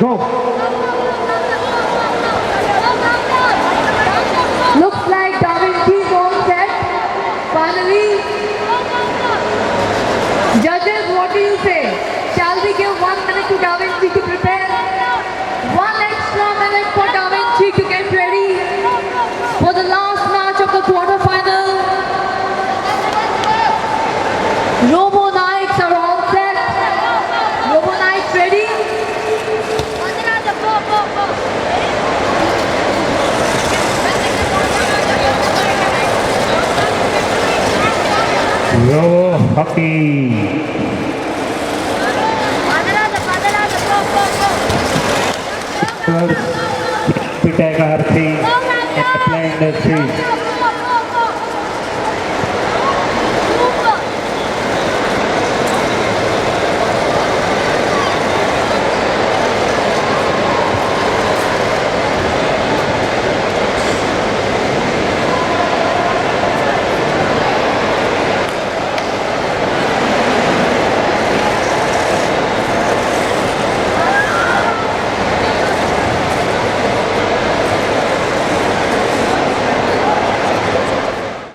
Go. Looks like Da Vinci's all set. Finally, judges, what do you say? Shall we give 1 minute to Da Vinci to prepare? 1 extra minute for Da Vinci to get ready for the last match of the quarterfinal. Robo Knights are all set. Robo Knights ready? Robo hockey. Pitaka Harthi and applying the three.